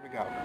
we go.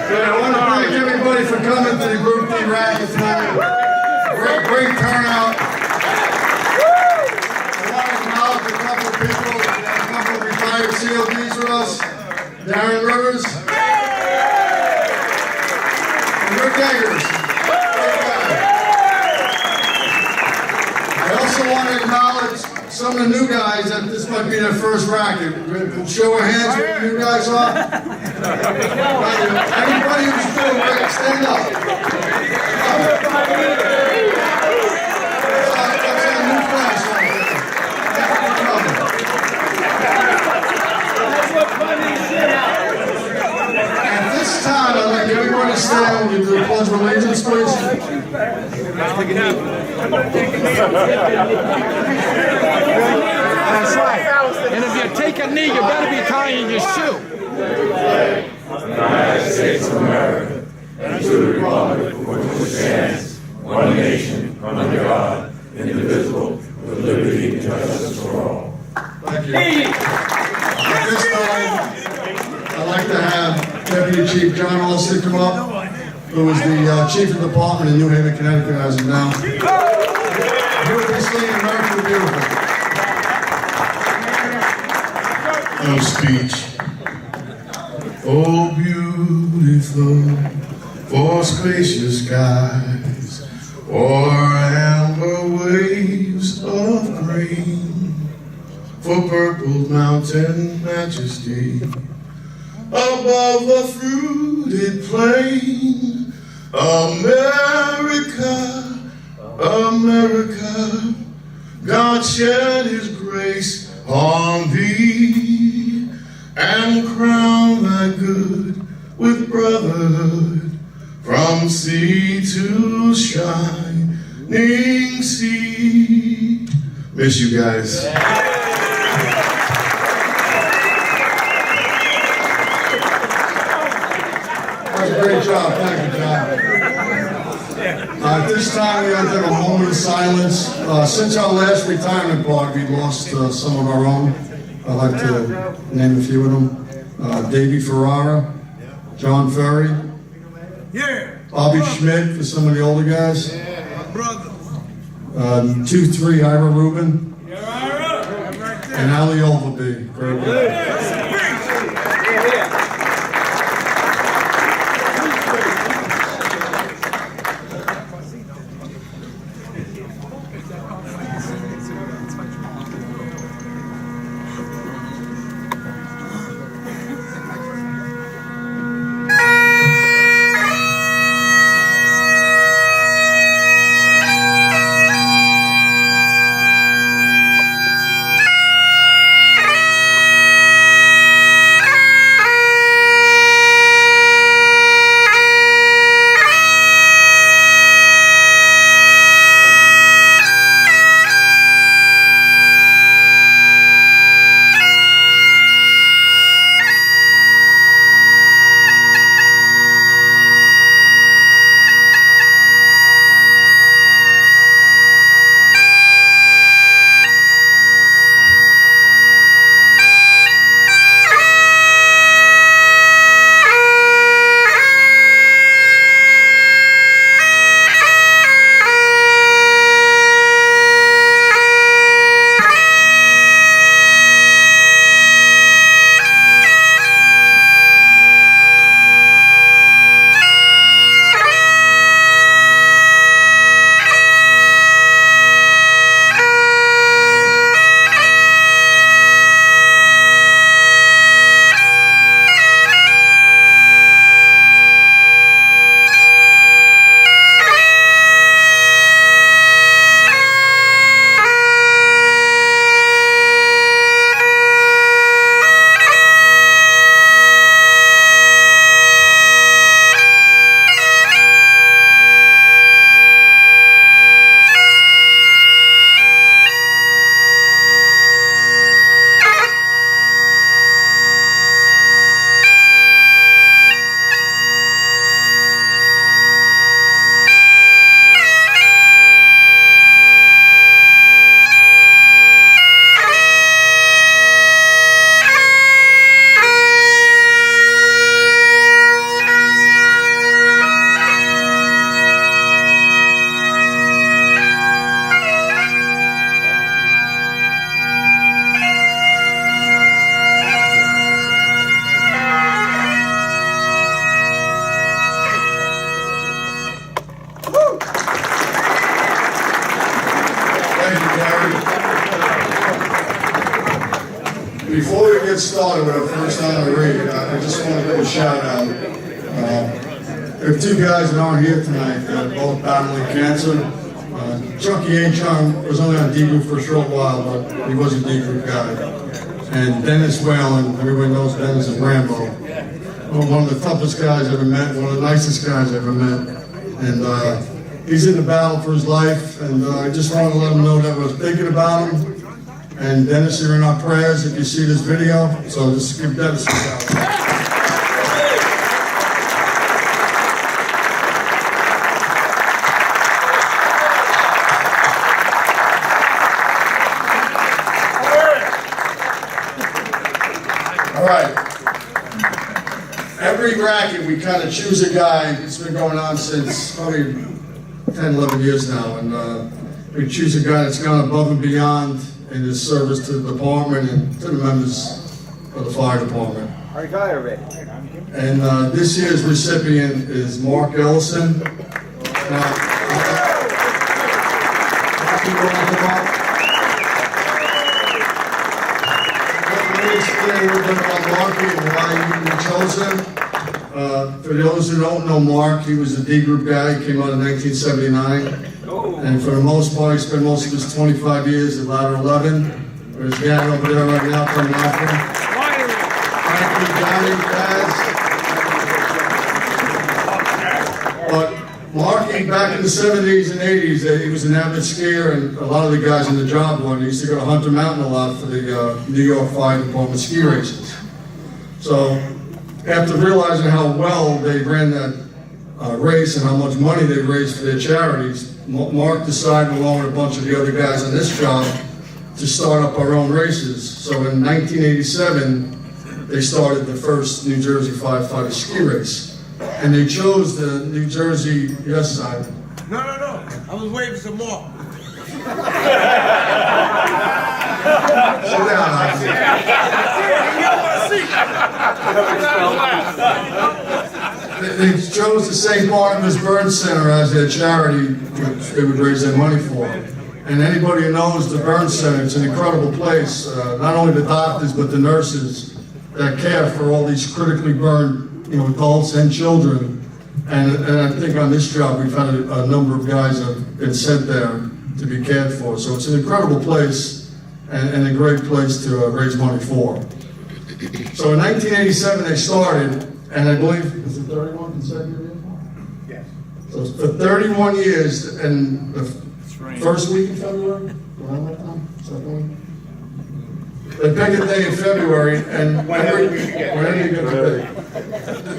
I want to thank everybody for coming to the Group D raffle tonight. Great turnout. I want to acknowledge a couple of people. We had a couple of retired CODs with us. Darren Rivers. And Rick Eggers. I also want to acknowledge some of the new guys that this might be their first racket. Show of hands where the new guys are. Everybody who's doing great, stand up. That's our new class right there. At this time, I'd like everyone to stand when you do the Pledge of Allegiance, please. That's right. And if you take a knee, you better be tying your shoe. United States of America, and to the republic for which it stands, one nation, under God, indivisible, with liberty and justice for all. Thank you. At this time, I'd like to have Deputy Chief John Olson come up, who is the Chief of Department in New Haven, Connecticut, as of now. Beautifully American beautiful. No speech. Oh, beautiful, for spacious skies, or amber waves of green, for purple mountain majesty, above the fruited plain, America, America, God shed His grace on thee, and crown thy good with brotherhood, from sea to shining sea. Miss you guys. That's a great job. Thank you, John. At this time, we're going to take a moment of silence. Since our last retirement party, we lost some of our own. I'd like to name a few of them. Davey Ferrara, John Ferry, Bobby Schmidt for some of the older guys. 2-3 Ira Rubin, and Ali Overby. Very good. shout out. There are two guys that aren't here tonight. They're both battling cancer. Chucky Achon was only on D group for a short while, but he was a D group guy. And Dennis Whalen, everybody knows Dennis as Rambo. One of the toughest guys I ever met, one of the nicest guys I ever met. And he's in the battle for his life, and I just want to let him know that we're thinking about him. And Dennis, you're in our prayers if you see this video, so just give Dennis a shout out. All right. Every bracket, we kind of choose a guy. It's been going on since probably 10, 11 years now. And we choose a guy that's gone above and beyond in his service to the department and to the members of the fire department. And this year's recipient is Mark Ellison. Marky and why we chose him. For those who don't know Mark, he was a D group guy. He came out in 1979. And for the most part, he spent most of his 25 years at Ladder 11. There's a guy over there right now coming off him. Thank you, Johnny, Taz. But Marky, back in the 70s and 80s, he was an avid skier, and a lot of the guys in the job were. He used to go to Hunter Mountain a lot for the New York Fire Department ski races. So after realizing how well they ran that race and how much money they raised for their charities, Mark decided, along with a bunch of the other guys on this job, to start up our own races. So in 1987, they started the first New Jersey Firefighter ski race. And they chose the New Jersey, yes, Simon? No. I was waiting for some more. Sit down, They chose the St. Barnabas Burn Center as their charity, which they would raise their money for. And anybody who knows the Burn Center, it's an incredible place. Not only the doctors, but the nurses that care for all these critically burned, adults and children. And I think on this job, we've had a number of guys that have been sent there to be cared for. So it's an incredible place and a great place to raise money for. So in 1987, they started. And I believe, is it 31 consecutive years? Yes. So for 31 years, and the first week in February, around that time, second week? They pick a day in February, and whenever you get the day,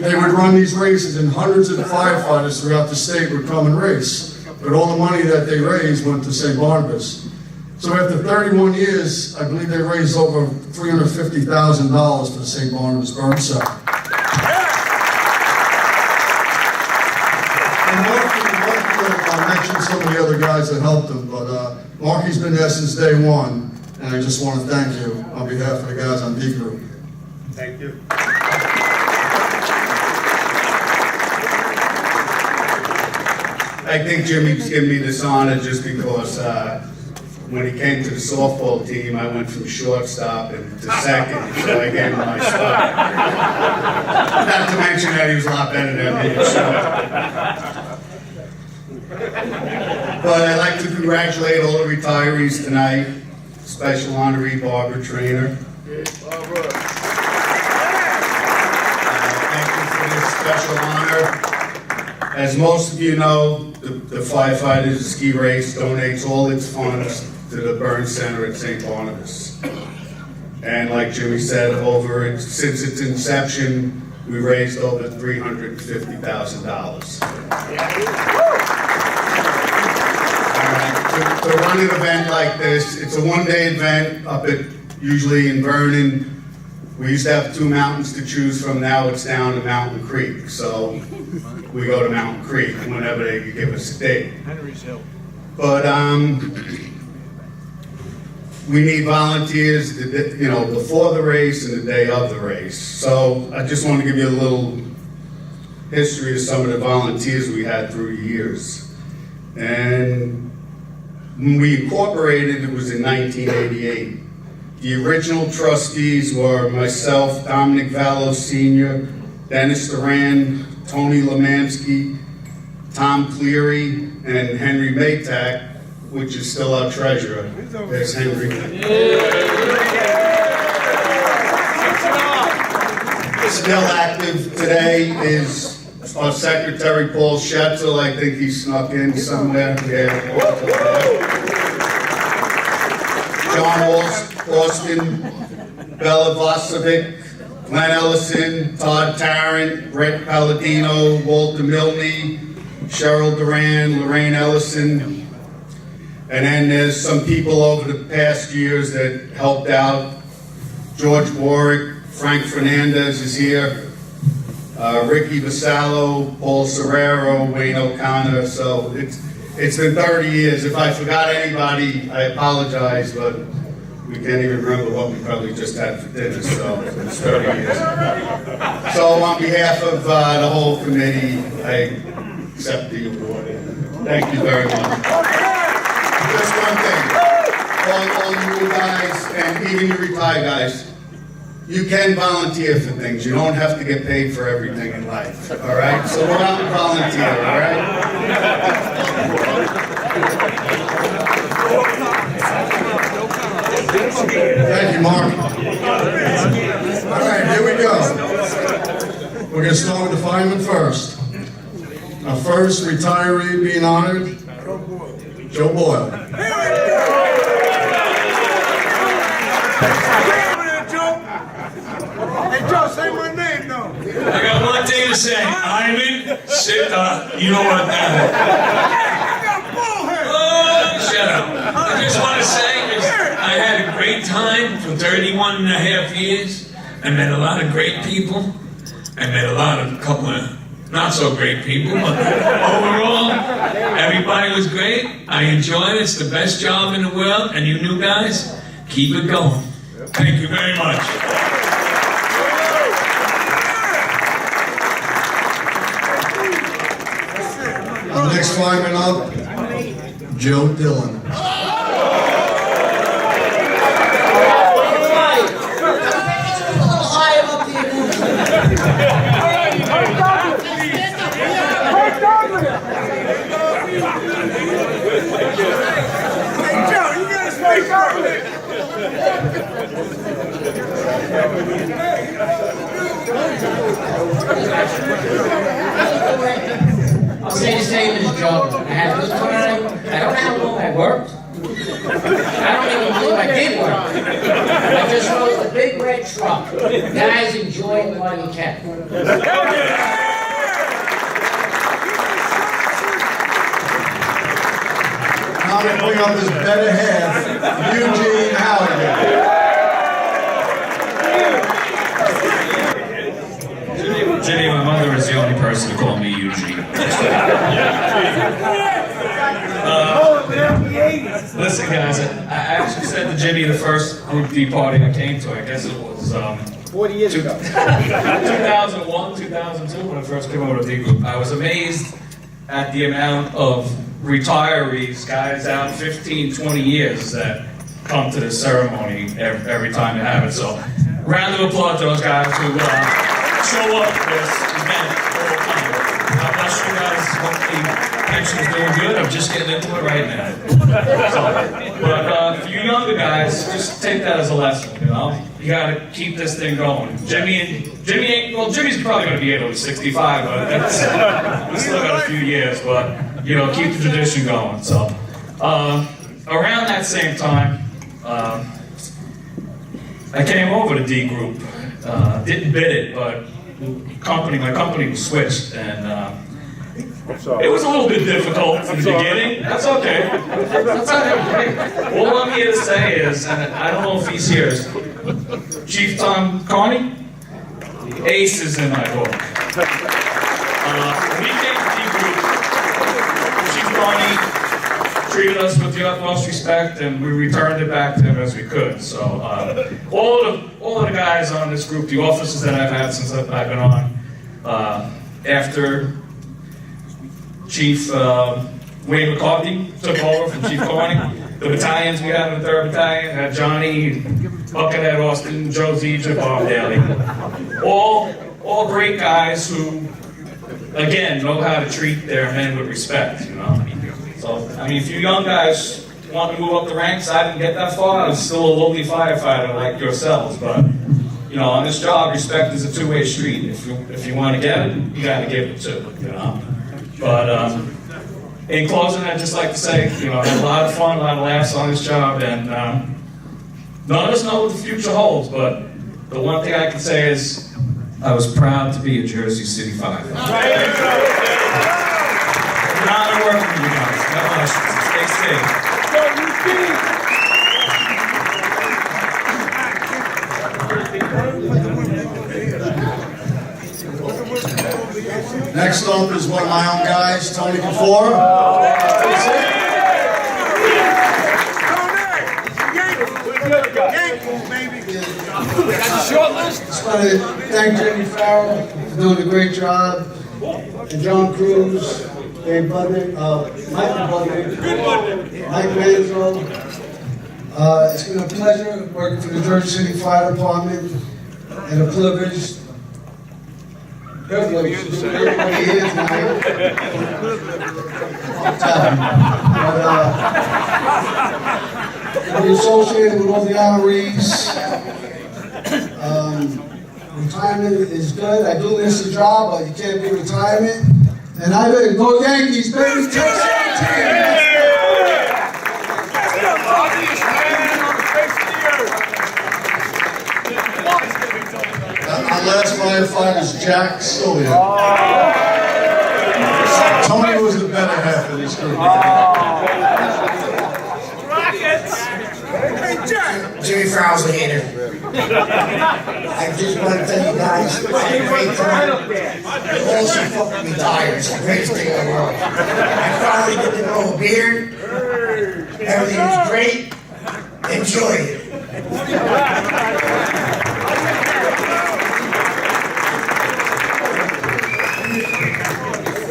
they would run these races, and hundreds of firefighters throughout the state would come and race. But all the money that they raised went to St. Barnabas. So after 31 years, I believe they raised over $350,000 for the St. Barnabas Burn Center. I mentioned some of the other guys that helped him, but Marky's been there since day one, and I just want to thank you on behalf of the guys on D Group. Thank you. I think Jimmy's giving me this honor just because when he came to the softball team, I went from shortstop and to second, so I gave him my spot. Not to mention that he was a lot better than me. So. But I'd like to congratulate all the retirees tonight. Special honoree Barbara Trainer. Thank you for this special honor. As most of you know, the Firefighters Ski Race donates all its funds to the Burn Center at St. Barnabas. And like Jimmy said, since its inception, we raised over $350,000. To run an event like this, it's a one-day event up at, usually in Vernon. We used to have 2 mountains to choose from. Now it's down to Mountain Creek. So we go to Mountain Creek whenever they give us a date. But we need volunteers, before the race and the day of the race. So I just want to give you a little history of some of the volunteers we had through the years. And when we incorporated, it was in 1988. The original trustees were myself, Dominic Vallow Sr., Dennis Duran, Tony Lemansky, Tom Cleary, and Henry Maytak, which is still our treasurer. There's Henry. Still active today is our secretary, Paul Schetzel. I think he snuck in somewhere. Yeah. John Austin, Bella Vosovic, Glenn Ellison, Todd Tarrant, Brett Palladino, Walter Milne, Cheryl Duran, Lorraine Ellison. And then there's some people over the past years that helped out. George Warwick, Frank Fernandez is here, Ricky Vasallo, Paul Serrero, Wayne O'Connor. So it's been 30 years. If I forgot anybody, I apologize, but we can't even remember what we probably just had for dinner, so it's 30 years. So on behalf of the whole committee, I accept the award. Thank you very much. Just one thing, all you guys, and even you retired guys, you can volunteer for things. You don't have to get paid for everything in life, all right? So go out and volunteer, all right? Thank you, Mark. All right, here we go. We're going to start with the firemen first. Our first retiree being honored, Joe Boyle. Hey, Joe, say my name, though. I got one thing to say. Ivan, sit up. You know what that is. I got a ball head. Oh, shut up. I just want to say I had a great time for 31 and a half years. I met a lot of great people. I met a couple of not so great people, but overall, everybody was great. I enjoyed it. It's the best job in the world. And you new guys, keep it going. Thank you very much. Next fireman up, Joe Dillon. Hey, Joe, you gotta speak up. I'll say the same as Joe. I had a good time. I don't know how long I worked. I don't even believe I did work. I just rode the big red truck. Guys, enjoy it while you can. Now we bring up his better half, Eugene Halligan. Jimmy, my mother is the only person to call me Eugene. Listen, guys, I actually said to Jimmy the first Group D party I came to. I guess it was 40 years ago. 2001, 2002 when I first came over to D Group. I was amazed at the amount of retirees, guys out 15, 20 years that come to this ceremony every time they have it. So, round of applause to those guys who show up for this event all the time. God bless you guys. Hopefully, pension's doing good. I'm just getting into it right now. So, but for you younger guys, just take that as a lesson. You know, you got to keep this thing going. Jimmy's probably going to be able to 65, but we still got a few years. But you know, keep the tradition going. So, around that same time, I came over to D Group. Didn't bid it, but my company was switched, and it was a little bit difficult in the beginning. That's okay. That's okay. All I'm here to say is, and I don't know if he's here, is Chief Tom Carney, ace is in my book. We came to D Group. Chief Carney treated us with the utmost respect, and we returned it back to him as we could. So all of the guys on this group, the officers that I've had since I've been on, after Chief Wayne McCarthy took over from Chief Carney, the battalions we had in the 3rd Battalion had Johnny, Buckethead Austin, Joe Zeidger, Bob Daly. All all great guys who, again, know how to treat their men with respect, you know? So, I mean, if you young guys want to move up the ranks, I didn't get that far. I'm still a lowly firefighter like yourselves, but, you know, on this job, respect is a two-way street. If you want to get it, you got to give it too, you know? But, in closing, I'd just like to say, you know, I had a lot of fun, a lot of laughs on this job, and none of us know what the future holds, but the one thing I can say is I was proud to be a Jersey City firefighter. Proud to work with you guys. God bless you. Stay safe. Next up is one of my own guys, Tony Kafora. Short list. Just want to thank Jamie Farrell for doing a great job, and John Cruz, Dave Budnick, Michael Budnick, Mike Manzo. It's been a pleasure working for the Jersey City Fire Department, and a privilege to be everybody here tonight. But, we're associated with all the honorees. Retirement is good. I do miss the job, but you can't be retirement. And I better go Yankees, baby. Our last firefighter is Jack still here. Tony was the better half of this group. Jimmy Farrell's a hater. I just want to tell you guys, I had a great time. All she fucking retired. It's the greatest thing in the world. I finally get to grow a beard. Everything was great. Enjoy it.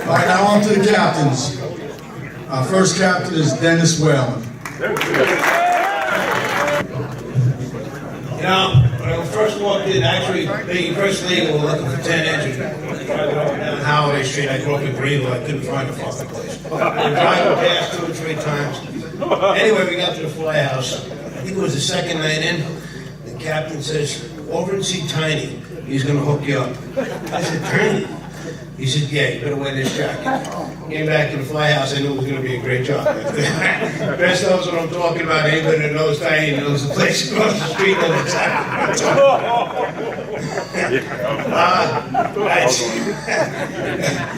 All right, now on to the captains. Our first captain is Dennis Whalen. You know, when I first walked in, actually, being personally, we were looking for 10 engines. Driving up and down Holiday Street, I grew up in Greenville, I couldn't find a fucking place. We were driving past 2 or 3 times. Anyway, we got to the firehouse. I think it was the second night in. The captain says, over and see Tiny. He's going to hook you up. I said, Tiny? He said, yeah, you better wear this jacket. Came back to the firehouse, I knew it was going to be a great job. Best knows what I'm talking about. Anybody that knows Tiny knows the place across the street. Knows exactly what I'm talking about.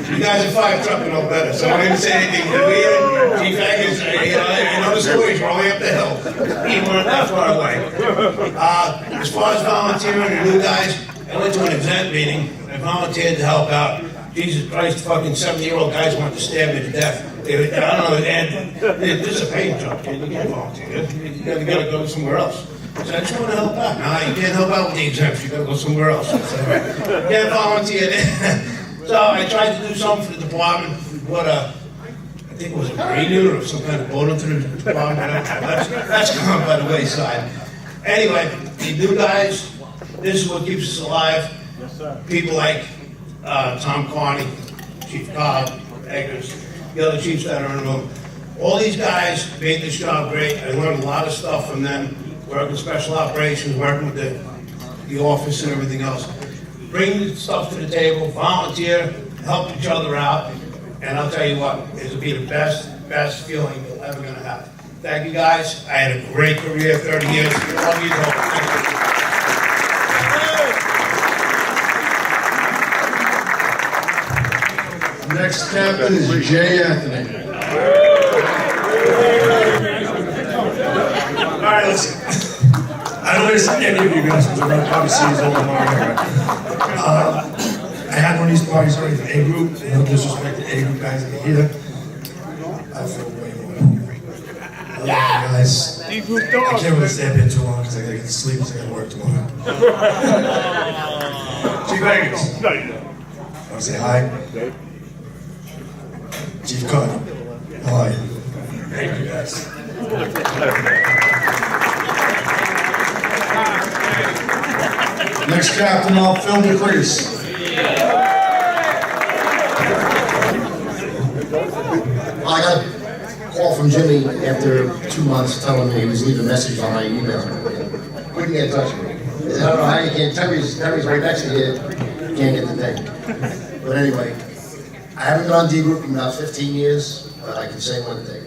You guys are fire truck and know better, so I didn't say anything. Chief Angus, you know the stories, we're all the way up the hill. We weren't that far away. As far as volunteering and new guys, I went to an event meeting. I volunteered to help out. Jesus Christ, fucking 70-year-old guys wanted to stab me to death. I don't know, and this is a paid job, kid. You can't volunteer. You gotta go somewhere else. So I just want to help out. No, you can't help out with the exemption. You gotta go somewhere else. So, can't volunteer. So I tried to do something for the department. What I think it was a green unit or some kind of boat into the department. That's gone by the wayside. Anyway, the new guys, this is what keeps us alive. People like Tom Carney, Chief Cobb, Eggers, the other chiefs that are in the room. All these guys made this job great. I learned a lot of stuff from them, working special operations, working with the office and everything else. Bring the stuff to the table, volunteer, help each other out, and I'll tell you what, it'll be the best feeling you're ever gonna have. Thank you guys. I had a great career, 30 years. Love you. Thank you. Next captain is Jay Anthony. All right, listen. I don't listen to any of you guys because I'm probably see his old Mario. I had one of these parties already for A group. No disrespect to A group guys that are here. I feel way more. I love you guys. I can't really stay up here too long because I gotta get to sleep because I gotta work tomorrow. Chief Angus. I want to say hi. Chief Carter, how are you? Thank you guys. Next captain, Phil McCrease. I got a call from Jimmy after 2 months telling me he was leaving messages on my email. Couldn't get in touch with me. I don't know how you can. Terry's right next to you. Can't get the thing. But anyway, I haven't been on D Group in about 15 years, but I can say one thing.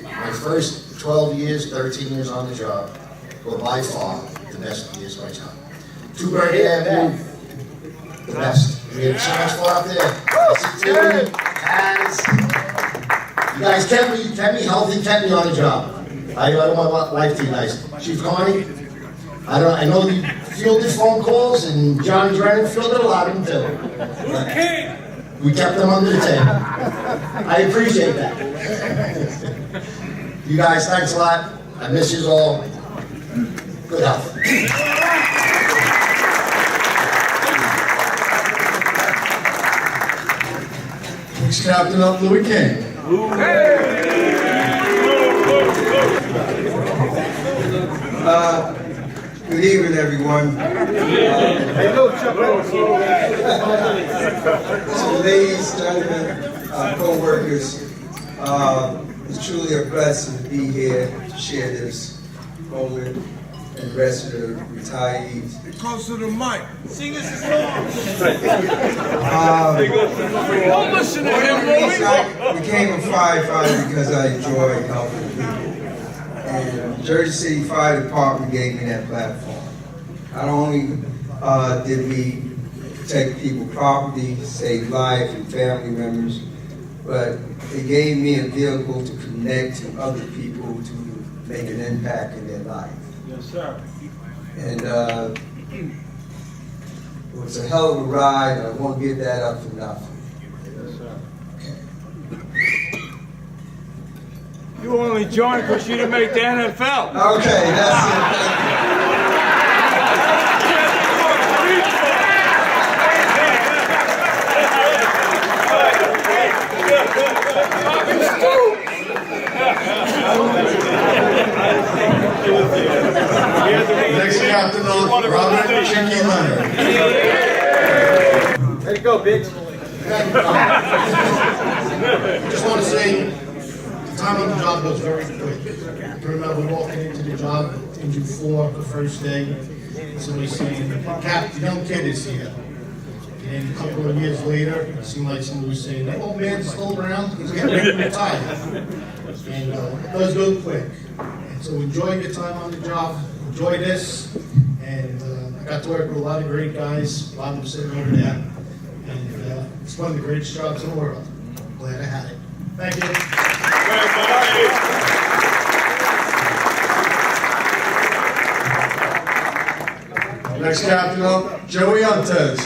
My first 12 years, 13 years on the job were by far the best years of my time. 2 Berkeley Avenue, the best. We had so much fun up there. Terry, you guys kept me healthy, kept me on the job. I don't want my wife to be nice. Chief Carney, I know you fielded phone calls, and John Drennan fielded a lot of them too. But we kept them under the table. I appreciate that. You guys, thanks a lot. I miss you all. Good health. Next captain up, Louis King. Good evening, everyone. So, ladies, gentlemen, co-workers, it's truly a blessing to be here to share this moment and the rest of the retirees. Get close to the mic. Sing us a Don't listen to him, Louis. I became a firefighter because I enjoy helping people. And Jersey City Fire Department gave me that platform. Not only did we protect people's property, save life and family members, but it gave me a vehicle to connect to other people to make an impact in their life. Yes, sir. And it was a hell of a ride, and I won't give that up for nothing. Yes, sir. You only joined because you didn't make the NFL. Okay, that's it. Next captain up, Robert Chicky Leonard. There you go, bitch. I just want to say, the time on the job goes very quick. I remember walking into the job, engine 4, the first day, somebody saying, Cap, the young kid is here. And a couple of years later, it seemed like somebody was saying, that old man's still around, he's getting ready to retire. And it does go quick. And so enjoy your time on the job, enjoy this. And I got to work with a lot of great guys, a lot of them sitting over there. And it's one of the greatest jobs in the world. I'm glad I had it. Thank you. Next captain up, Joey Antez.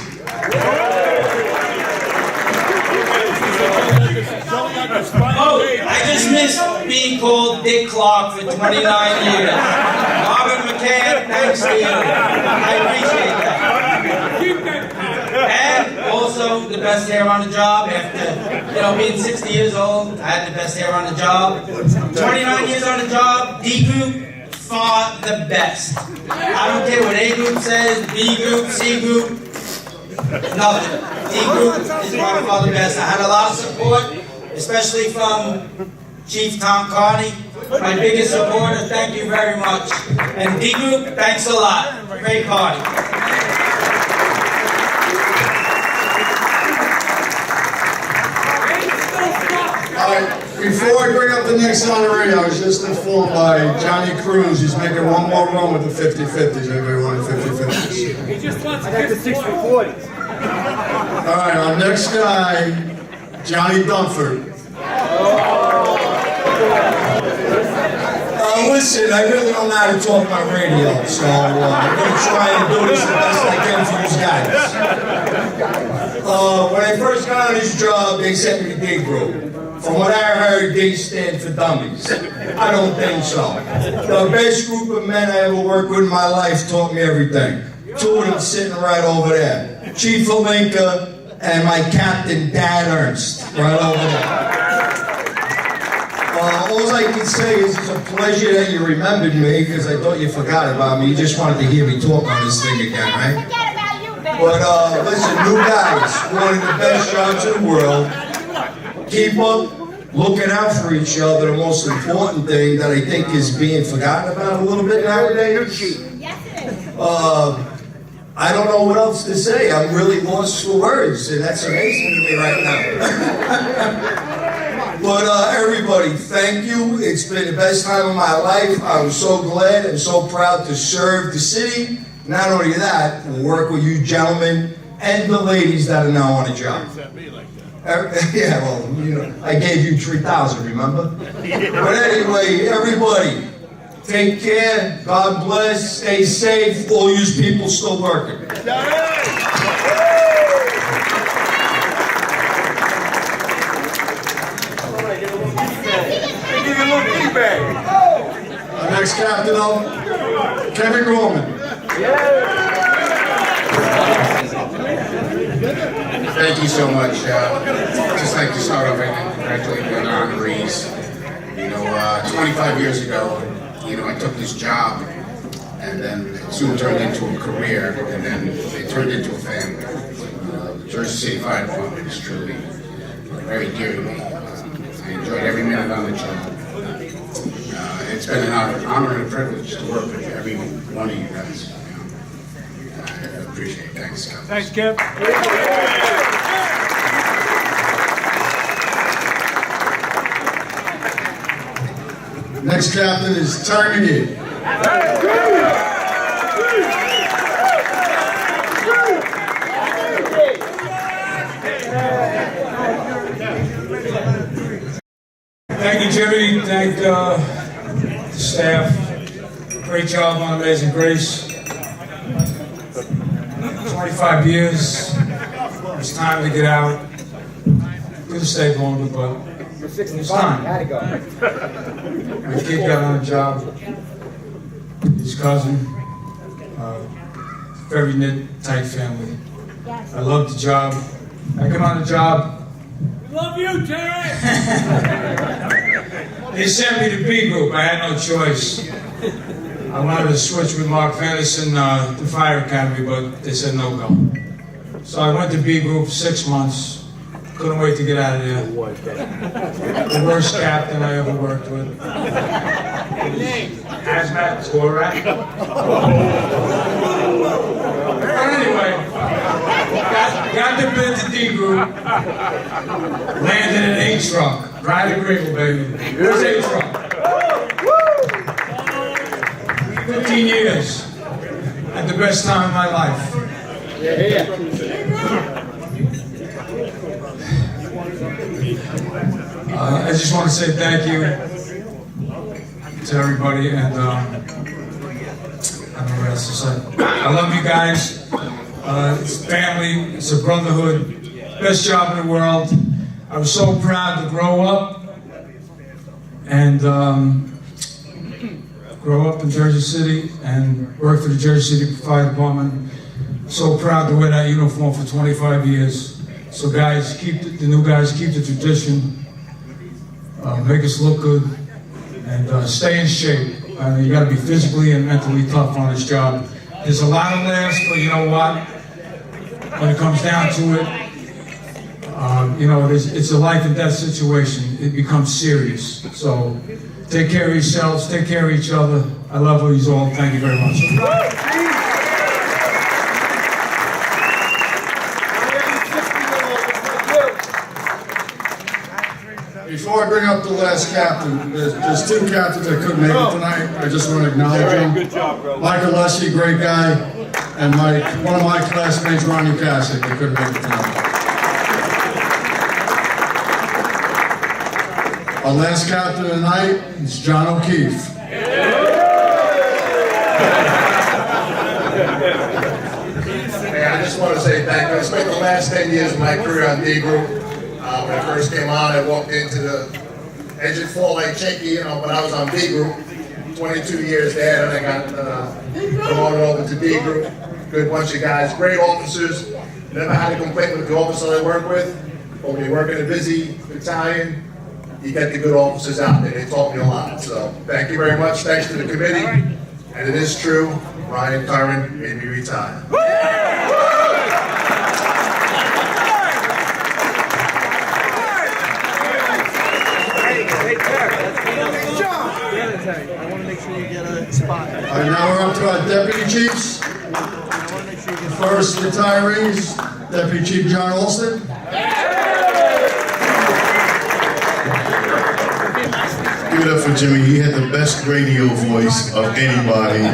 Oh, I just missed being called Dick Clark for 29 years. Robert McCann, thanks to you. I appreciate that. And also the best hair on the job after, being 60 years old, I had the best hair on the job. 29 years on the job, D Group, far the best. I don't care what A Group says, B Group, C Group, nothing. D Group is by far the best. I had a lot of support, especially from Chief Tom Carney, my biggest supporter. Thank you very much. And D Group, thanks a lot. Great party. Before I bring up the next honoree, I was just informed by Johnny Cruz, he's making one more run with the 50-50s. Everybody want the 50-50s? He just wants to get the 60-40s. All right, our next guy, Johnny Dunford. Listen, I really don't know how to talk my radio, so I'm going to try and do this the best I can for you guys. When I first got on this job, they sent me to D Group. From what I heard, they stand for dummies. I don't think so. The best group of men I ever worked with in my life taught me everything. 2 of them sitting right over there. Chief Alinka and my captain, Dad Ernst, right over there. All I can say is it's a pleasure that you remembered me, because I thought you forgot about me. You just wanted to hear me talk on this thing again, right? Forget about you, baby. But listen, new guys, one of the best jobs in the world. Keep up looking out for each other. The most important thing that I think is being forgotten about a little bit nowadays. I don't know what else to say. I'm really lost for words, and that's amazing to me right now. But everybody, thank you. It's been the best time of my life. I'm so glad and so proud to serve the city. Not only that, we'll work with you gentlemen and the ladies that are now on a job. Yeah, well, you know, I gave you 3,000, remember? But anyway, everybody, take care, God bless, stay safe, all you people still working. Our next captain up, Kevin Gorman. Thank you so much. Just like to start off and congratulate the honorees. You know, 25 years ago, you know, I took this job, and then it soon turned into a career, and then it turned into a family. The Jersey City Fire Department is truly very dear to me. I enjoyed every minute on the job. It's been an honor and a privilege to work with every one of you guys. I appreciate it. Thanks, Scott. Thanks, Kev. Next captain is Terry McGee. Thank you, Jimmy. Thank the staff. Great job on Amazing Grace. 25 years. It's time to get out. Could have stayed longer, but it's time. My kid got on a job. His cousin. Very knit, tight family. I love the job. I come on the job. We love you, Terry! They sent me to B group. I had no choice. I wanted to switch with Mark Fenderson, the Fire Academy, but they said no go. So I went to B group 6 months. Couldn't wait to get out of there. The worst captain I ever worked with. Hazmat, Skorak. But anyway, got the bid to D group. Landed in an 8-truck. Ride a Grable, baby. Here's 8-truck. 15 years. Had the best time of my life. I just want to say thank you to everybody, and I don't know what else to say. I love you guys. It's family, it's a brotherhood, best job in the world. I was so proud to grow up and grow up in Jersey City and work for the Jersey City Fire Department. So proud to wear that uniform for 25 years. So guys, the new guys, keep the tradition. Make us look good, and stay in shape. You got to be physically and mentally tough on this job. There's a lot of laughs, but you know what? When it comes down to it, you know, it's a life and death situation. It becomes serious. So take care of yourselves, take care of each other. I love you all. Thank you very much. Before I bring up the last captain, there's 2 captains that couldn't make it tonight. I just want to acknowledge them. Good job, bro. Michael Leslie, great guy, and one of my classmates, Ronnie Cassick, they couldn't make it tonight. Our last captain tonight is John O'Keefe. Hey, I just want to say thank you. I spent the last 10 years of my career on D Group. When I first came on, I walked into the engine fall like shaky, you know, when I was on B Group. 22 years there, and I got promoted over to D Group. Good bunch of guys, great officers. Never had a complaint with the officers I work with. But when you work in a busy battalion, you get the good officers out there. They taught me a lot. So thank you very much. Thanks to the committee. And it is true, Ryan Curran made me retire. Terry. I want to make sure you get a spot. All right, now we're up to our deputy chiefs. First retirees, Deputy Chief John Alston. Give it up for Jimmy. He had the best radio voice of anybody.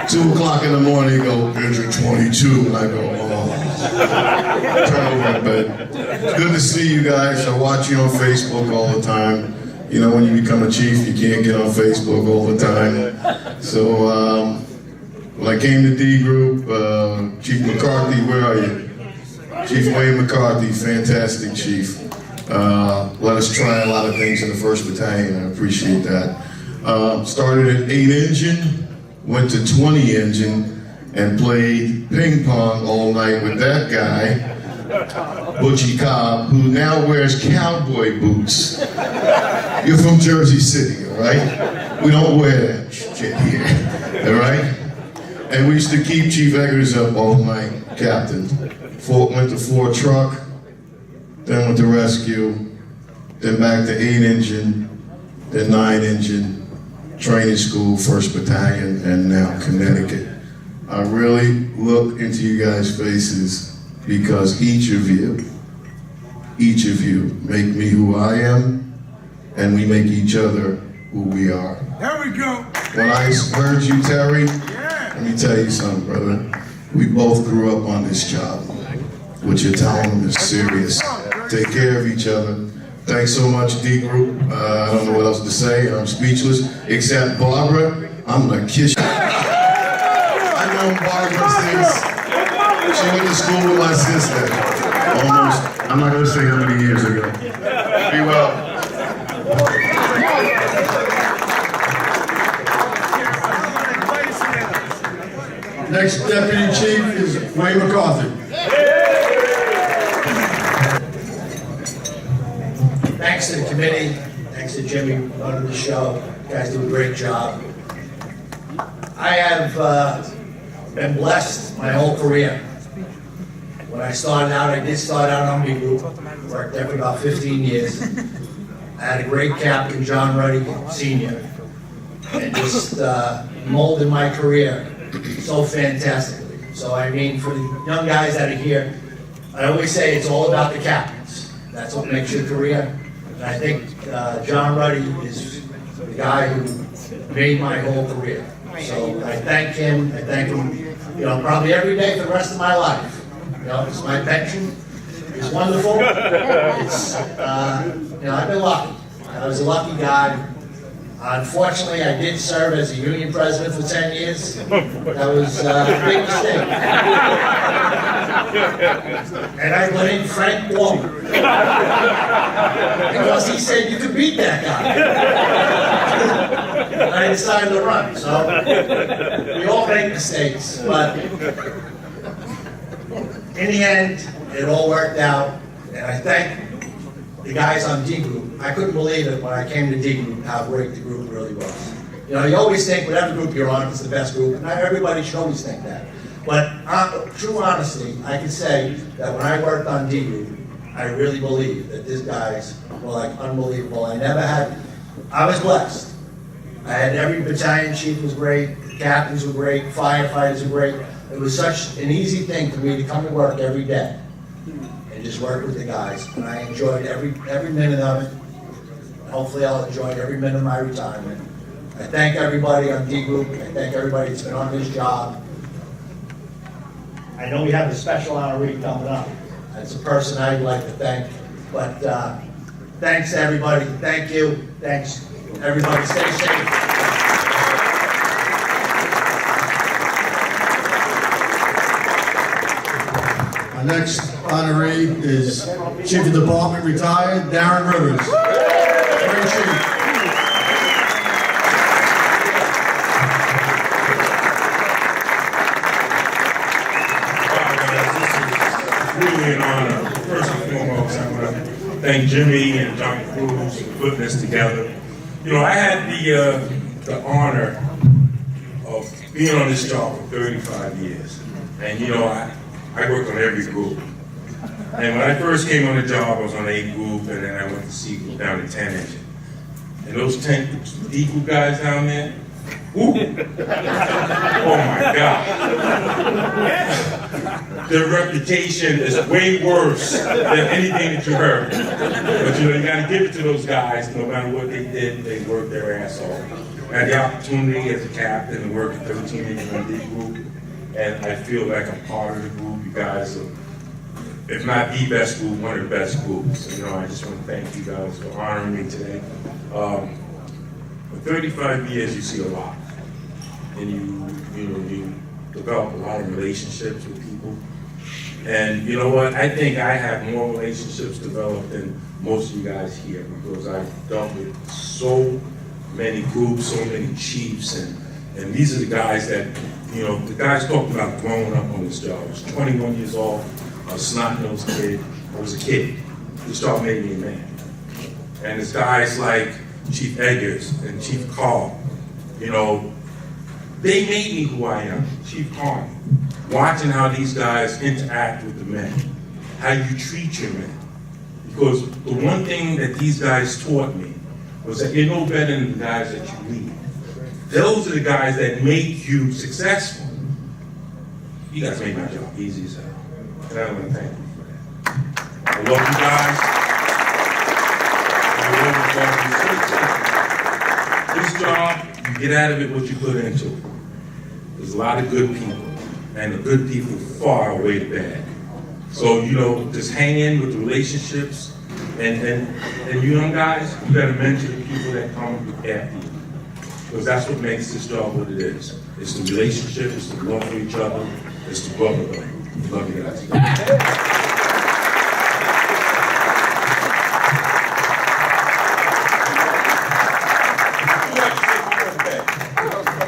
2 o'clock in the morning, he go, "Engine 22," and I go, "Oh." Turn over in bed. It's good to see you guys. I watch you on Facebook all the time. You know, when you become a chief, you can't get on Facebook all the time. So, when I came to D Group, Chief McCarthy, where are you? Chief Wayne McCarthy, fantastic chief. Let us try a lot of things in the 1st Battalion. I appreciate that. Started at 8 engine, went to 20 engine, and played ping pong all night with that guy, Butchie Cobb, who now wears cowboy boots. You're from Jersey City, all right? We don't wear that shit here, all right? And we used to keep Chief Eggers up all night, Captain. Went to 4 truck, then went to rescue, then back to 8 engine, then 9 engine, training school, 1st Battalion, and now Connecticut. I really look into you guys' faces because each of you make me who I am, and we make each other who we are. There we go. When I heard you, Terry, let me tell you something, brother. We both grew up on this job. What you're telling them is serious. Take care of each other. Thanks so much, D Group. I don't know what else to say. I'm speechless. Except Barbara, I'm gonna kiss you. I know Barbara since she went to school with my sister. Almost. I'm not gonna say how many years ago. Be well. Next deputy chief is Wayne McCarthy. Thanks to the committee, thanks to Jimmy running the show. You guys do a great job. I have been blessed my whole career. When I started out, I did start out on B Group, worked there for about 15 years. I had a great captain, John Ruddy, Sr., and just molded my career so fantastically. So I mean, for the young guys that are here, I always say it's all about the captains. That's what makes your career. And I think John Ruddy is the guy who made my whole career. So I thank him, you know, probably every day for the rest of my life. You know, it's my pension. It's wonderful. It's, you know, I've been lucky. I was a lucky guy. Unfortunately, I did serve as a union president for 10 years. That was a big mistake. And I blame Frank Walker. Because he said you could beat that guy. And I decided to run. So we all make mistakes, but in the end, it all worked out. And I thank the guys on D Group. I couldn't believe it when I came to D Group how great the group really was. You know, you always think whatever group you're on, it's the best group, and not everybody should always think that. But true honesty, I can say that when I worked on D Group, I really believe that these guys were like unbelievable. I was blessed. I had every battalion chief was great, the captains were great, firefighters were great. It was such an easy thing for me to come to work every day and just work with the guys. And I enjoyed every minute of it. Hopefully I'll enjoy every minute of my retirement. I thank everybody on D Group. I thank everybody that's been on this job. I know we have a special honoree coming up. That's a person I'd like to thank. But thanks to everybody. Thank you. Thanks everybody. Stay safe. Our next honoree is Chief of Department, retired, Darren Rivers. Great chief. Really an honor. First and foremost, I want to thank Jimmy and John Cruz for putting this together. You know, I had the honor of being on this job for 35 years. And you know, I worked on every group. And when I first came on the job, I was on 8 group, and then I went to C group down to 10 engine. And those 10 equal guys down there, woo! Oh my God. Their reputation is way worse than anything that you heard. But you know, you gotta give it to those guys, no matter what they did, they worked their ass off. I had the opportunity as a captain to work at 1381D group, and I feel like I'm part of the group. You guys are, if not the best group, one of the best groups. You know, I just want to thank you guys for honoring me today. For 35 years, you see a lot, and you develop a lot of relationships with people. And you know what? I think I have more relationships developed than most of you guys here, because I've dealt with so many groups, so many chiefs, and these are the guys that, you know, the guys talked about growing up on this job. I was 21 years old, a snot-nosed kid. I was a kid. This job made me a man. And it's guys like Chief Eggers and Chief Carl, you know, they made me who I am. Chief Carl, watching how these guys interact with the men, how you treat your men. Because the one thing that these guys taught me was that you're no better than the guys that you lead. Those are the guys that make you successful. You guys made my job easy as hell. And I want to thank you for that. I love you guys. This job, you get out of it what you put into it. There's a lot of good people, and the good people far outweigh the bad. So, you know, just hang in with the relationships, and you young guys, you gotta mentor the people that come after you. Because that's what makes this job what it is. It's the relationship, it's the love for each other, it's the brotherhood. Love you guys.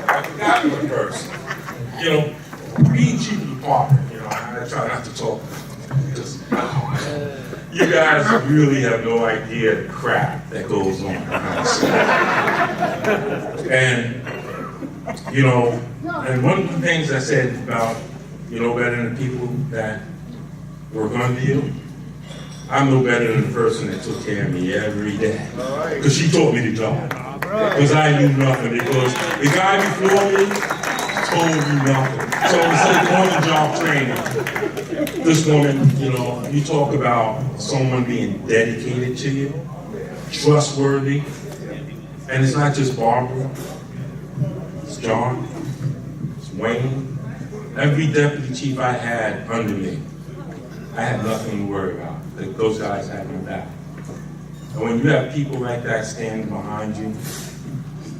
I forgot one first. You know, being chief of the department, you know, I try not to talk. You guys really have no idea the crap that goes on behind the scenes. And, you know, and one of the things I said about, you know, better than the people that work under you, I'm no better than the person that took care of me every day. Because she taught me the job. Because I knew nothing. Because the guy before me told me nothing. So it's like on-the-job training. This woman, you know, you talk about someone being dedicated to you, trustworthy, and it's not just Barbara, it's John, it's Wayne. Every deputy chief I had under me, I had nothing to worry about. Those guys had my back. And when you have people like that standing behind you,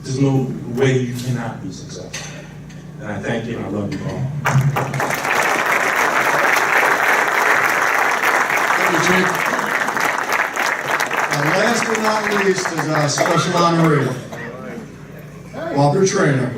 there's no way you cannot be successful. And I thank you and I love you all. Thank you, Chief. Last but not least is our special honoree, Barbara Trainer.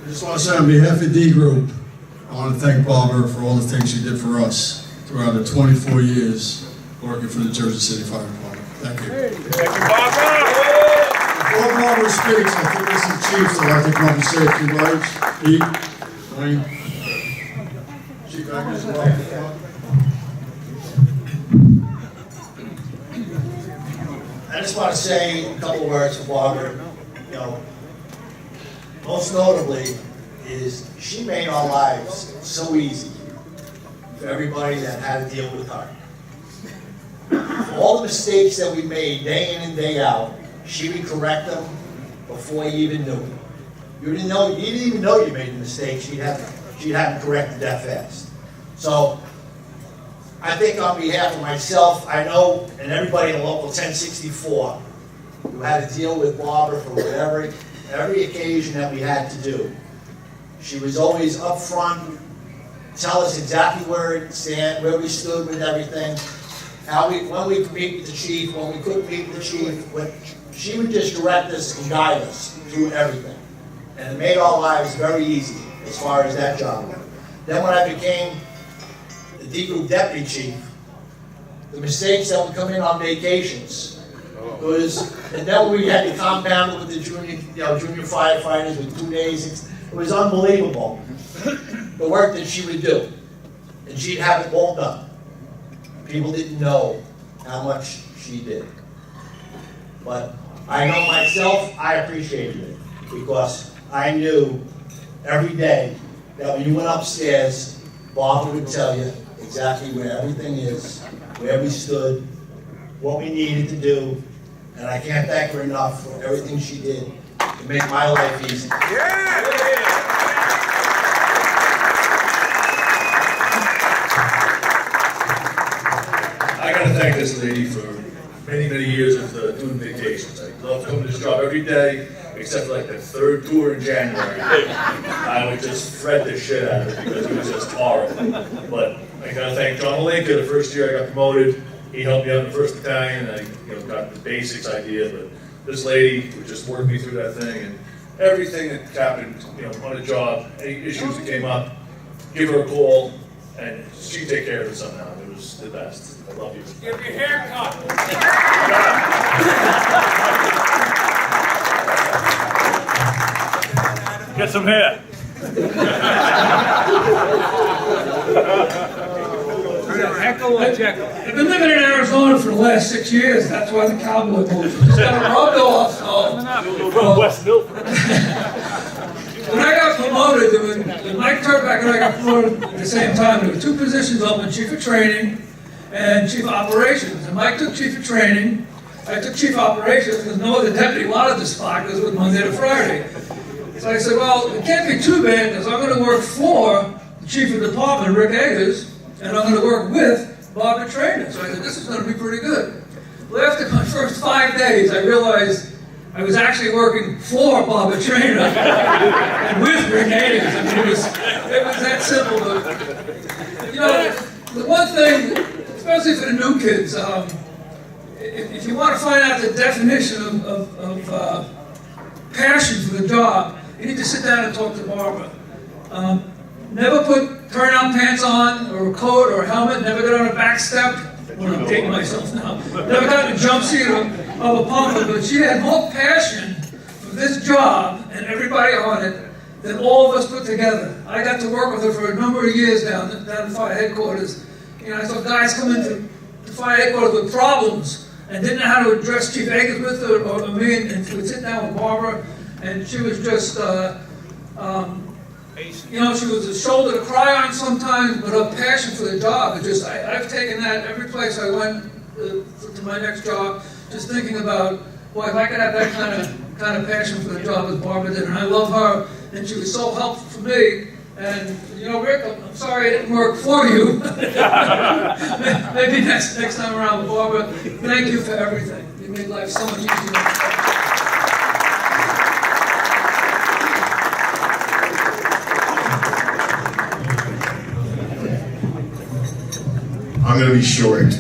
I just want to say on behalf of D Group, I want to thank Barbara for all the things she did for us throughout the 24 years working for the Jersey City Fire Department. Thank you. Thank you, Barbara. Before Barbara speaks, I think there's some chiefs that like to come up and say a few words. Pete, Wayne, Chief Agnes, I just want to say a couple words for Barbara. You know, most notably is she made our lives so easy for everybody that had to deal with her. For all the mistakes that we made day in and day out, she would correct them before you even knew it. You didn't even know you made a mistake. She'd have them corrected that fast. So I think on behalf of myself, I know, and everybody in Local 1064 who had to deal with Barbara for whatever, every occasion that we had to do. She was always up front, tell us exactly where we stood with everything, when we could meet with the chief, when we couldn't meet with the chief. She would just direct us and guide us through everything. And it made our lives very easy. as far as that job went. Then when I became the D Group Deputy Chief, the mistakes that would come in on vacations was, and then we had to compound it with the junior firefighters with 2 days. It was unbelievable, the work that she would do. And she'd have it all done. People didn't know how much she did. But I know myself, I appreciated it, because I knew every day that when you went upstairs, Barbara would tell you exactly where everything is, where we stood, what we needed to do, and I can't thank her enough for everything she did to make my life easy. I gotta thank this lady for many, many years of doing vacations. I love coming to this job every day, except for like the third tour in January. I would just fret the shit out of it because it was just horrible. But I gotta thank John Malenka. The first year I got promoted, he helped me out in the 1st battalion, and I got the basics idea. But this lady would just work me through that thing, and everything that happened, on the job, any issues that came up, give her a call, and she'd take care of it somehow. It was the best. I love you. Give your haircut. Get some hair. I've been living in Arizona for the last 6 years. That's why the cowboy boots just got rubbed off. From West Milford. When I got promoted, when Mike Turback and I got promoted at the same time, there were 2 positions open, Chief of Training and Chief of Operations. And Mike took Chief of Training. I took Chief of Operations because no other deputy wanted the spot because it was Monday to Friday. So I said, well, it can't be too bad because I'm going to work for the Chief of Department, Rick Eggers, and I'm going to work with Barbara Traynor. So I said, this is going to be pretty good. Well, after my first 5 days, I realized I was actually working for Barbara Traynor and with Rick Eggers. I mean, it was that simple. But, the one thing, especially for the new kids, if you want to find out the definition of passion for the job, you need to sit down and talk to Barbara. Never put turnout pants on, or a coat, or a helmet, never got on a back step. Well, I'm dating myself now. Never got in a jumpsuit of a pumper, but she had more passion for this job and everybody on it than all of us put together. I got to work with her for a number of years down in fire headquarters. I saw guys come into the fire headquarters with problems and didn't know how to address Chief Eggers with her or me, and would sit down with Barbara, and she was just, she was a shoulder to cry on sometimes, but her passion for the job, I've taken that every place I went to my next job, just thinking about, boy, if I could have that kind of passion for the job as Barbara did, and I love her, and she was so helpful for me. And Rick, I'm sorry I didn't work for you. Maybe next time around, Barbara. Thank you for everything. You made life so much easier. I'm going to be short.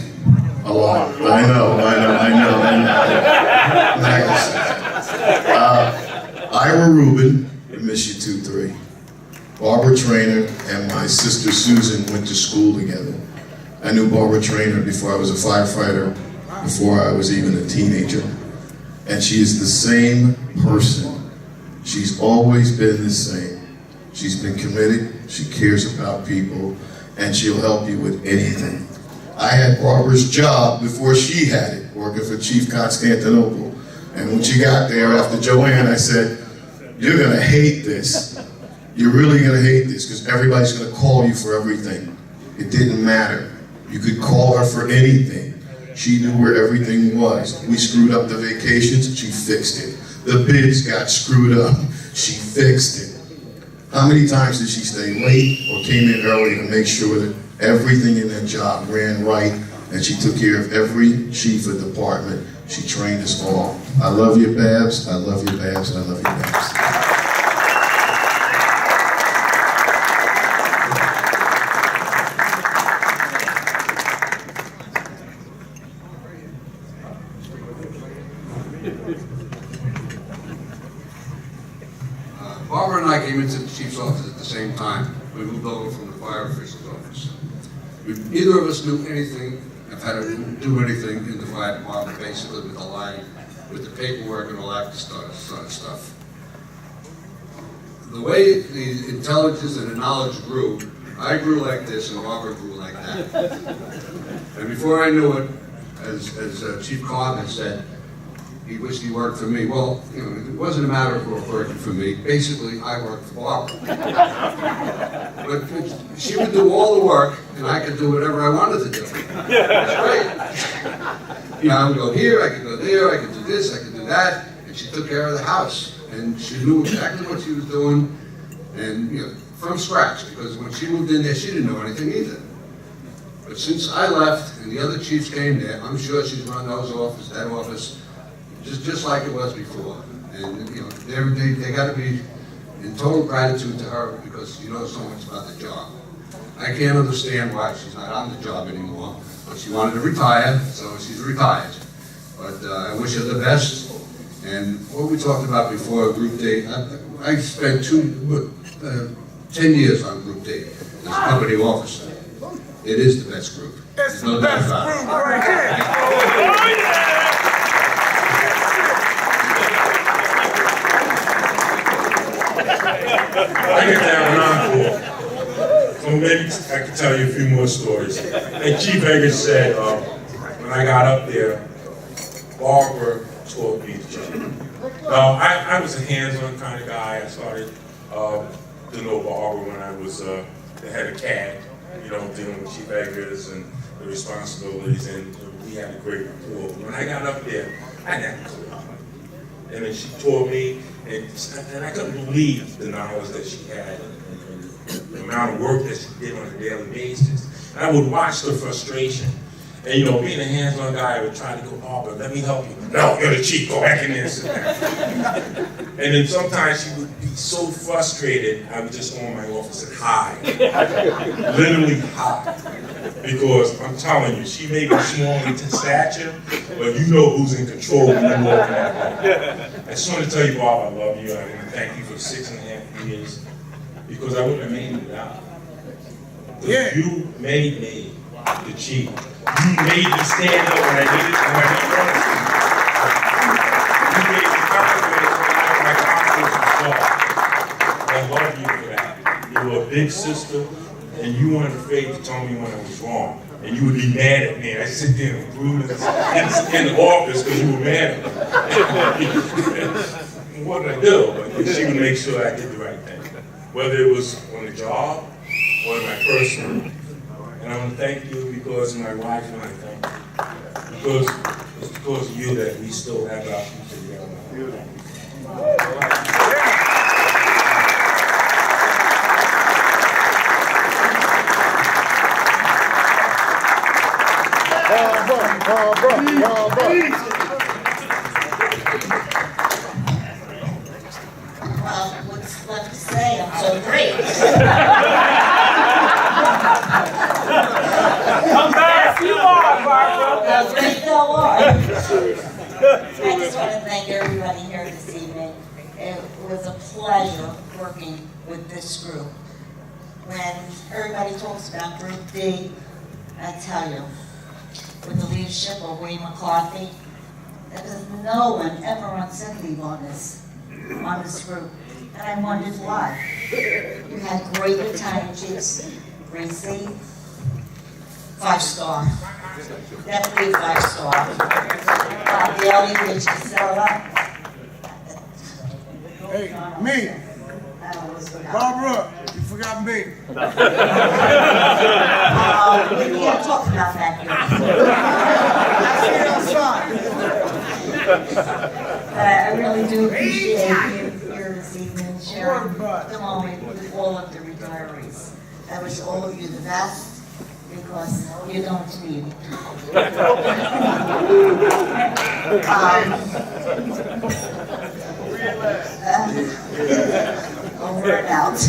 A lot. I know. Ira Rubin, I miss you 2-3. Barbara Traynor and my sister Susan went to school together. I knew Barbara Traynor before I was a firefighter, before I was even a teenager. And she is the same person. She's always been the same. She's been committed, she cares about people, and she'll help you with anything. I had Barbara's job before she had it, working for Chief Constantinople. And when she got there after Joanne, I said, you're gonna hate this. You're really gonna hate this because everybody's gonna call you for everything. It didn't matter. You could call her for anything. She knew where everything was. We screwed up the vacations, she fixed it. The bids got screwed up, she fixed it. How many times did she stay late or came in early to make sure that everything in that job ran right, and she took care of every chief of department. She trained us all. I love you, Babs. I love you, Babs. I love you, Babs. Barbara and I came into the chief's office at the same time. We moved over from the fire official's office. Neither of us knew anything of how to do anything in the fire department, basically with the line, with the paperwork and all that stuff. The way the intelligence and the knowledge grew, I grew like this and Barbara grew like that. And before I knew it, as Chief Carter said, he wished he worked for me. Well, you know, it wasn't a matter of working for me. Basically, I worked for Barbara. But she would do all the work, and I could do whatever I wanted to do. It's great. You know, I would go here, I could go there, I could do this, I could do that, and she took care of the house. And she knew exactly what she was doing, and you know, from scratch, because when she moved in there, she didn't know anything either. But since I left and the other chiefs came there, I'm sure she's run that office, just like it was before. And you know, they got to be in total gratitude to her because she knows so much about the job. I can't understand why she's not on the job anymore, but she wanted to retire, so she's retired. But I wish her the best. And what we talked about before, Group D, I spent 10 years on Group D as a company officer. It is the best group. There's no doubt about it. I get that encore. So maybe I can tell you a few more stories. Like Chief Eggers said, when I got up there, Barbara taught me the job. Now, I was a hands-on kind of guy. I started to know Barbara when I was the head of CAD, you know, dealing with Chief Eggers and the responsibilities, and we had a great rapport. When I got up there, I didn't have a clue. And then she taught me, and I couldn't believe the knowledge that she had, and the amount of work that she did on a daily basis. And I would watch the frustration. And you know, being a hands-on guy, I would try to go, Barbara, let me help you. No, you're the chief, go back in there and sit down. And then sometimes she would be so frustrated, I would just go in my office and hide. Literally hide. Because I'm telling you, she may be small in stature, but you know who's in control when you walk in that room. I just want to tell you, Bob, I love you. I want to thank you for 6.5 years, because I wouldn't have made it without you. Because you made me the chief. You made me stand up when I needed to, when I didn't want to. You made me confidence when my confidence was off. I love you for that. You were a big sister, and you weren't afraid to tell me when I was wrong. And you would be mad at me. I sit there and brood in the office because you were mad at me. What did I do? But she would make sure I did the right thing. Whether it was on the job or in my personal. And I want to thank you because of my wife and I thank you. Because it's because of you that we still have our future together. Well, what's left to say? I'm so great. Come back, you are, Barbara. There you go, I just want to thank everybody here this evening. It was a pleasure working with this group. When everybody talks about Group D, I tell you, with the leadership of Wayne McCarthy, there was no one ever on sick leave on this group. And I wondered why. You had great retirement chiefs, Gracie, 5-star. Definitely 5-star. Daly, Rich Casella. Hey, me. Barbara, you forgot me. We can't talk about that here. But I really do appreciate you here this evening, sharing the moment with all of the retirees. I wish all of you the best, because you don't need it. Over and out.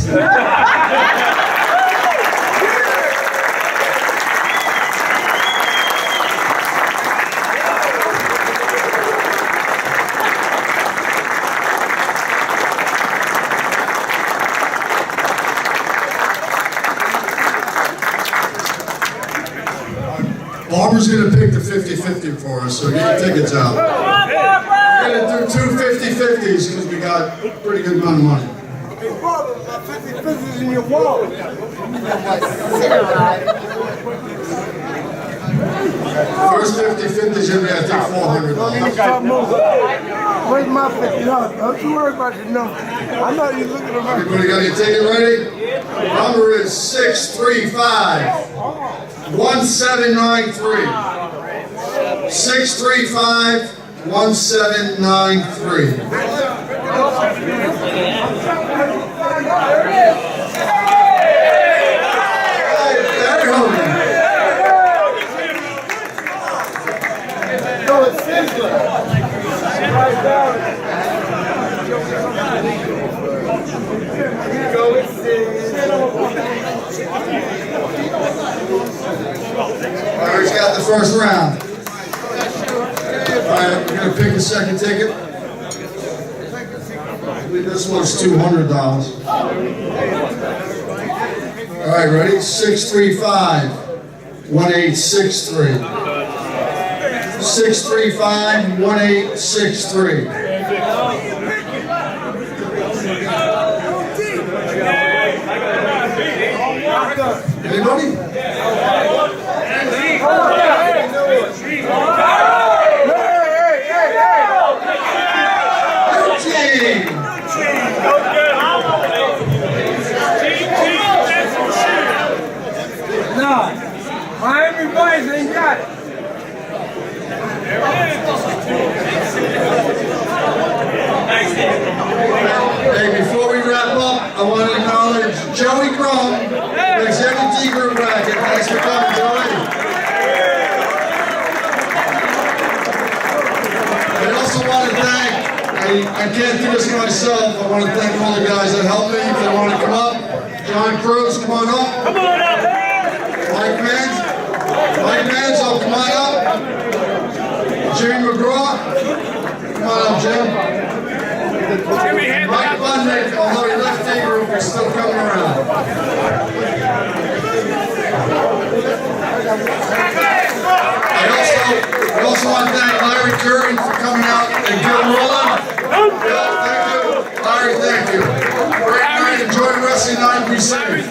Barbara's gonna pick the 50-50 for us, so get your tickets out. We're gonna do two 50-50s because we got a pretty good amount of money. Hey, Barbara, 50-50's in your wallet. First 50-50's gonna be, I think, $400. Where's my 50? No, don't you worry about your number. I know you're looking at my. Everybody got your ticket ready? Number is 635-1793. 635-1793. No, it's Sizzler. Right down. Go with Sizzler. All right, who's got the first round? All right, we're gonna pick the second ticket. I believe this one's $200. All right, ready? 635-1863. 635-1863. Anybody? Nah, Miami Vice ain't got it. Hey, before we wrap up, I want to acknowledge Joey Crum, the Jcfd group bracket. Thanks for coming, Joey. I also want to thank, I can't do this myself, I want to thank all the guys that helped me. If they want to come up, John Cruz, come on up. Come on up. Mike Manzo, come on up. Jimmy McGraw, come on up, Jim. Mike Bunnick, although he left the group, he's still coming around. I also want to thank Larry Curtin for coming out and Gil Roland. Thank you. Larry, thank you. Great night. Enjoy the rest of the night. Be safe.